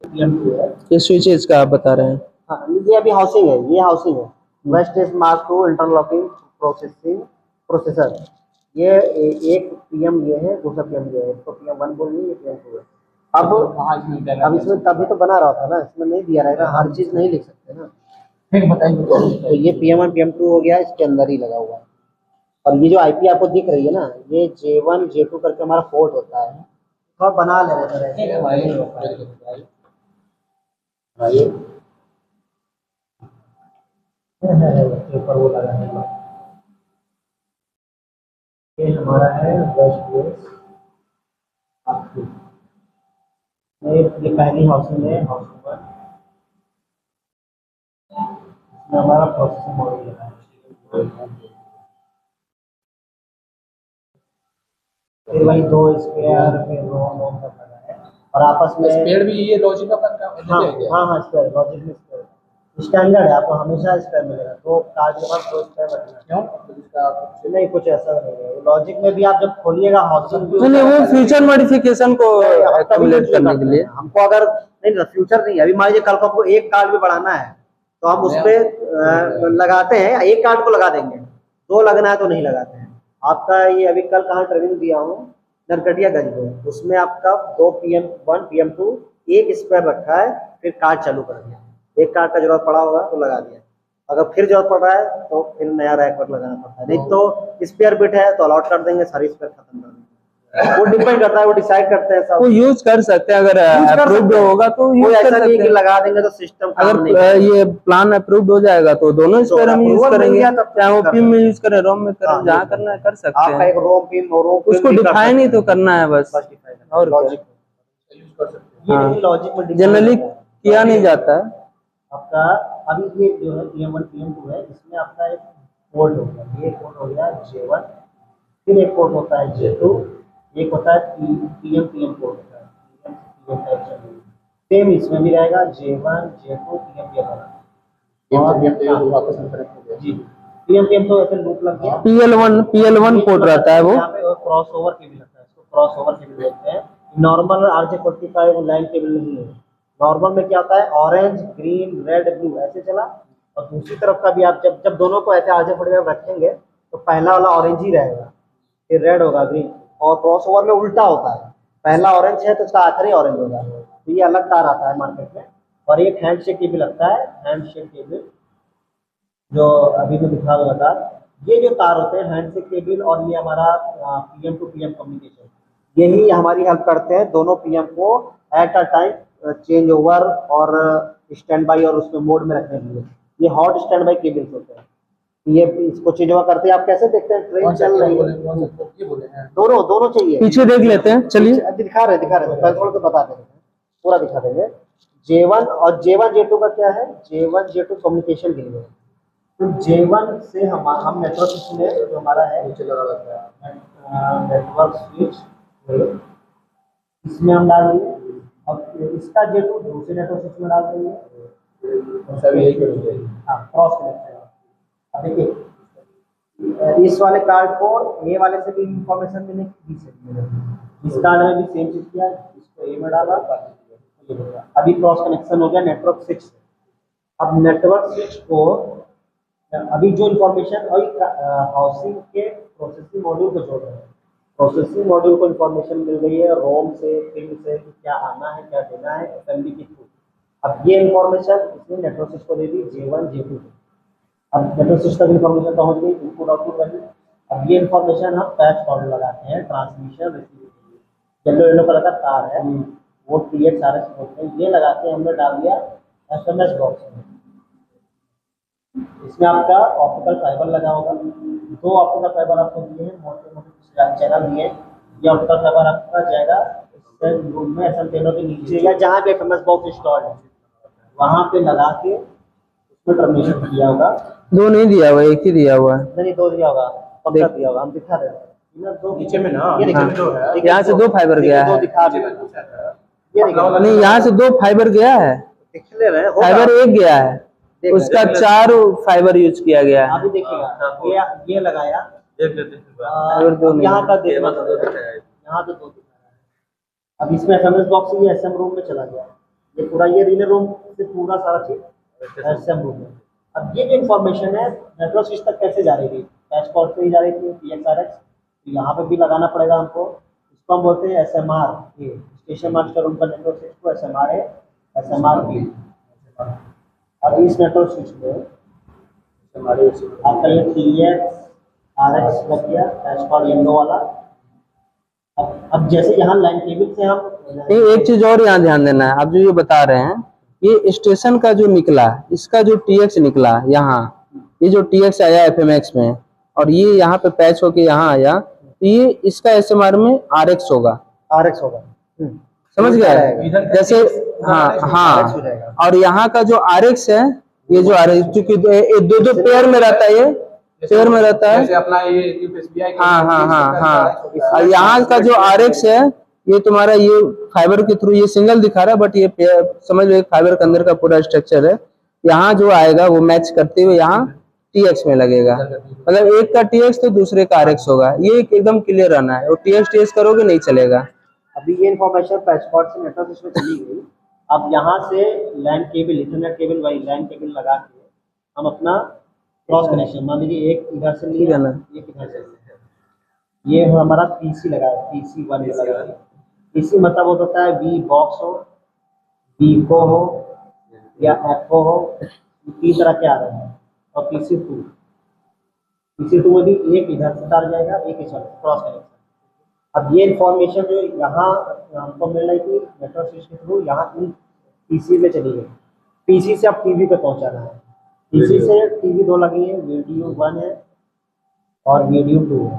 PM2 है। ये switches का आप बता रहे हैं? हाँ, ये अभी हाउसिंग है, ये हाउसिंग है। Waste is mark to interlocking processing processor. ये एक PM ये है, दूसरा PM ये है। इसको PM1 बोलिए, ये PM2 है। अब इसमें तभी तो बना रहा था ना, इसमें नहीं दिया रहेगा, हर चीज नहीं लिख सकते ना। फिर बताइए। तो ये PM1 PM2 हो गया, इसके अंदर ही लगा हुआ है। और ये जो IP आपको दिख रही है ना, ये J1 J2 करके हमारा पोर्ट होता है। तो आप बना ले रहे थे ऊपर वो लगा है। ये हमारा है वेस्ट वेस्ट आपकी। ये पहली हाउसिंग है, हाउसिंग 1। इसमें हमारा प्रोसेसिंग मॉड्यूल है। फिर वही 2 स्क्वायर, फिर रोम रोम सब लगा है। और आपस में स्पेयर भी ये लॉजिक का काम हाँ है। हाँ हाँ, स्क्वायर लॉजिक में स्क्वायर स्टैंडर्ड है, आपको हमेशा स्क्वायर मिलेगा। तो कार्ड के पास 2 स्क्वायर रखना। क्यों? नहीं, कुछ ऐसा नहीं है। लॉजिक में भी आप जब खोलिएगा हाउसिंग नहीं, वो फ्यूचर मॉडिफिकेशन को एक्यूमुलेट करने के लिए हमको अगर नहीं फ्यूचर नहीं है। अभी मान लीजिए कल को आपको एक कार्ड भी बढ़ाना है तो हम उस पर लगाते हैं, एक कार्ड को लगा देंगे। 2 लगना है तो नहीं लगाते हैं। आपका ये अभी कल कहाँ ट्रेनिंग दिया हूँ, नरकटियागंज में, उसमें आपका 2 PM1 PM2 एक स्क्वायर रखा है, फिर कार्ड चालू कर दिया। एक कार्ड का जरूरत पड़ा होगा तो लगा दिया, अगर फिर जरूरत पड़ रहा है तो फिर नया रैक पर लगाना पड़ता है। नहीं तो स्पेयर बिट है तो अलॉट कर देंगे, सारी स्पेयर खत्म कर देंगे। वो डिपेंड करता है, वो डिसाइड करते हैं सब। वो यूज कर सकते हैं, अगर अप्रूव्ड होगा तो कोई यूज कर ऐसा नहीं है सकते कि हैं। लगा देंगे तो सिस्टम अगर ये प्लान अप्रूव्ड हो जाएगा तो दोनों स्पेयर हम यूज करेंगे, चाहे वो पिम में यूज करें, रोम में करें, जहाँ करना है कर सकते आपका हैं। एक रोम पिम उसको डिफाइन ही तो करना है बस, और लॉजिक यूज कर सकते हैं। ये लॉजिक में जनरली किया नहीं जाता है। आपका अभी ये जो है PM1 PM2 है, इसमें आपका एक पोर्ट होगा। ये पोर्ट हो गया J1, फिर एक पोर्ट होता है J2, एक होता है PM पोर्ट होता है। सेम इसमें भी रहेगा J1 J2 PM और वापस में कनेक्ट हो गया जी PM तो ऐसे लूप लग गया। PL1 पोर्ट रहता है वो। यहाँ पे क्रॉस ओवर केबल लगता है, इसको क्रॉस ओवर केबल बोलते हैं। नॉर्मल RJ45 लाइन केबल नहीं है। नॉर्मल में क्या होता है, ऑरेंज ग्रीन रेड ब्लू ऐसे चला, और दूसरी तरफ का भी आप जब जब दोनों को ऐसे RJ45 रखेंगे तो पहला वाला ऑरेंज ही रहेगा, फिर रेड होगा ग्रीन। और क्रॉस ओवर में उल्टा होता है, पहला ऑरेंज है तो उसका आखिरी ऑरेंज होगा। तो ये अलग तार आता है मार्केट में। और एक हैंड शेक केबल लगता है, हैंड शेक केबल जो अभी मैं दिखा रहा था। ये जो तार होते हैं हैंड शेक केबल, और ये हमारा PM टू PM कम्युनिकेशन, यही हमारी हेल्प करते हैं दोनों PM को at a time change over और स्टैंड बाई और उसमें मोड में रखने के लिए। ये हॉट स्टैंड बाई केबल्स होते हैं। ये इसको चेंज ओवर करते हैं। आप कैसे देखते हैं, ट्रेन चल रही है, दोनों चाहिए। पीछे देख लेते हैं, चलिए दिखा रहे पहले थोड़ा तो बता देंगे, पूरा दिखा देंगे। J1 और J1 J2 का क्या है, J1 J2 कम्युनिकेशन के लिए। तो J1 से हम नेटवर्क स्विच में जो हमारा है नीचे लगा रहता है नेटवर्क स्विच, इसमें हम डाल देंगे। और इसका J2 दूसरे नेटवर्क स्विच में डाल देंगे। सभी यही करेंगे। हाँ, क्रॉस कनेक्शन। अब देखिए इस वाले कार्ड को A वाले से भी इंफॉर्मेशन मिलेगी, B से भी मिलेगी। इस कार्ड में भी सेम चीज किया, इसको A में डाला, अभी क्रॉस कनेक्शन हो गया नेटवर्क स्विच से। अब नेटवर्क स्विच को अभी जो इन्फॉर्मेशन हाउसिंग के प्रोसेसिंग मॉड्यूल को जोड़ रहे हैं, प्रोसेसिंग मॉड्यूल को इन्फॉर्मेशन मिल गई है रोम से पिन से कि क्या आना है क्या देना है असेंबली के थ्रू। अब ये इन्फॉर्मेशन इसने नेटवर्क स्विच को दे दी J1 J2। अब नेटवर्क स्विच तक इन्फॉर्मेशन पहुंच गई, इनपुट आउटपुट वैल्यू। अब ये इन्फॉर्मेशन हम पैच कॉर्ड लगाते हैं ट्रांसमिशन रिसीव के लिए। येलो कलर का तार है, वो TX RX बोलते हैं, ये लगा के हमने डाल दिया SMS बॉक्स में। इसमें आपका ऑप्टिकल फाइबर लगा होगा, 2 ऑप्टिकल फाइबर आपको दिए हैं, मोटे मोटे चैनल दिए हैं। ये ऑप्टिकल फाइबर आपका जाएगा रूम में एंटेना के नीचे या जहाँ भी SMS बॉक्स इंस्टॉल्ड है वहाँ पे लगा के उसमें टर्मिनेशन दिया होगा। 2 नहीं दिया हुआ, 1 ही दिया हुआ है। नहीं 2 दिया होगा, पक्का दिया होगा, हम दिखा रहे हैं। नीचे में ना, ये देखिए 2 है, यहाँ से 2 फाइबर गया है। 2 दिखा रहे हैं, ये देखिए नहीं, यहाँ से 2 फाइबर गया है, दिख ले रहे हैं, फाइबर 1 गया है, उसका 4 फाइबर यूज किया गया है। अभी देखिएगा ये लगाया, फाइबर यहाँ का देखना, यहाँ पे 2 दिखा रहा है। अब इसमें SMS बॉक्स ये SM रूम में चला गया, ये पूरा ये रिले रूम से पूरा सारा चीज एसएम रूम है। अब ये जो इन्फॉर्मेशन है नेटवर्क स्विच तक कैसे जा रही थी, पैच पोर्ट से ही जा रही थी PXRX, तो यहाँ पे भी लगाना पड़ेगा हमको। इसको हम बोलते हैं SMR, ये स्टेशन मास्टर रूम का नेटवर्क स्विच को SMR है, SMR भी। अब इस नेटवर्क स्विच में हमारे आपका ये TXRX लग गया, पैच पोर्ट येलो वाला। अब जैसे यहाँ लाइन केबल से हम नहीं, एक चीज और यहाँ ध्यान देना है। आप जो ये बता रहे हैं, ये स्टेशन का जो निकला, इसका जो TX निकला यहाँ, ये जो TX आया FMX में, और ये यहाँ पे पैच होके यहाँ आया, तो ये इसका SMR में RX होगा। RX होगा। समझ गए? इधर का जैसे हाँ RX हो हाँ, जाएगा। और यहाँ का जो RX है, ये जो RX, क्योंकि दो पेयर में रहता है, ये पेयर में रहता है। जैसे अपना ये SBI का हाँ हाँ हाँ हाँ, और यहाँ का जो RX है, ये तुम्हारा ये फाइबर के थ्रू ये सिंगल दिखा रहा है, बट ये समझ लो फाइबर के अंदर का पूरा स्ट्रक्चर है। यहाँ जो आएगा वो मैच करते हुए यहाँ TX में लगेगा, मतलब एक का TX तो दूसरे का RX होगा। ये एकदम क्लियर रहना है, वो TX करोगे नहीं चलेगा। अभी ये इन्फॉर्मेशन पैच पोर्ट से नेटवर्क स्विच में चली गई। अब यहाँ से लैन केबल, इथरनेट केबल, वही लैन केबल लगा के हम अपना क्रॉस कनेक्शन, मान लीजिए एक इधर से ठीक है लिया, ना? एक इधर से लिया। ये हमारा PC लगा है, PC1 लगा है। PC मतलब वो होता है V बॉक्स हो, VCO हो या ECHO हो, तीन तरह के आ रहे हैं। और PC2 में भी एक इधर से तार जाएगा, एक इधर से, क्रॉस कनेक्शन। अब ये इन्फॉर्मेशन जो यहाँ हमको मिल रही थी नेटवर्क स्विच के थ्रू, यहाँ इन PC में चली गई। PC से अब TV पे पहुँचाना है। PC से TV दो लगी है, वीडियो 1 है और वीडियो 2 है।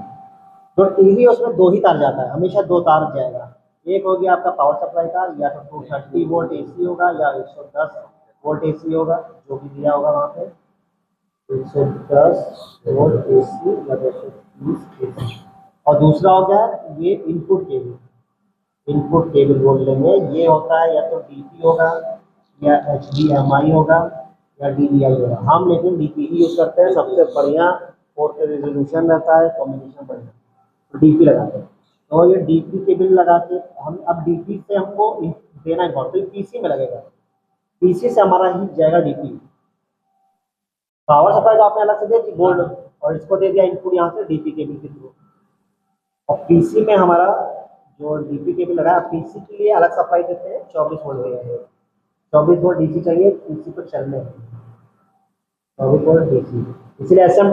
तो TV उसमें दो ही तार जाता है, हमेशा दो तार जाएगा। एक हो गया आपका पावर सप्लाई का, या तो 230 वोल्ट AC होगा या 110 वोल्ट AC होगा, जो भी दिया होगा वहाँ पे 110 वोल्ट AC या 230 AC। और दूसरा हो गया ये इनपुट केबल बोल लेंगे। ये होता है या तो DP होगा या HDMI होगा या DVI होगा। हम लेकिन DP ही यूज़ करते हैं, सबसे बढ़िया पोर्ट रेजोल्यूशन रहता है, कॉम्बिनेशन बढ़िया, तो DP लगाते हैं। तो ये DP केबल लगा के हम, अब DP से हमको देना है तो PC में लगेगा, PC से हमारा ही जाएगा DP। पावर सप्लाई तो आपने अलग से दे दी बोर्ड, और इसको दे दिया इनपुट यहाँ से DP केबल के थ्रू। और PC में हमारा जो DP केबल लगा है, PC के लिए अलग सप्लाई देते हैं 24 वोल्ट देंगे। 24 वोल्ट DC चाहिए PC पर चलने, 24 वोल्ट DC, इसलिए SM